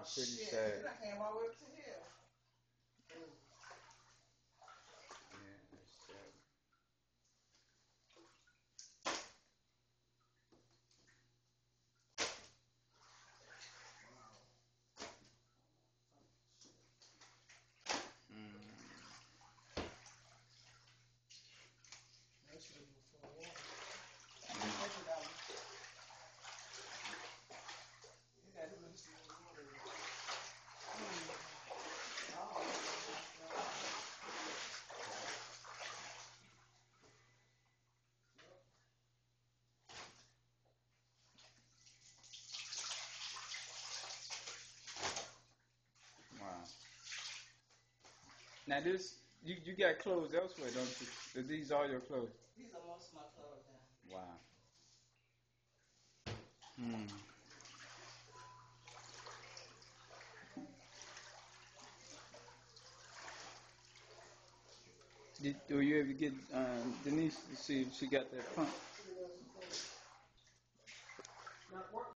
pretty shit. sad. I came all the way up to here. Yeah, that's sad. Make sure you full of water. $100. You got to make sure you water. Wow. Now this, you got clothes elsewhere, don't you? These are your clothes. These are most of my clothes now. Wow. Hmm. Do you ever get Denise to see if she got that pump?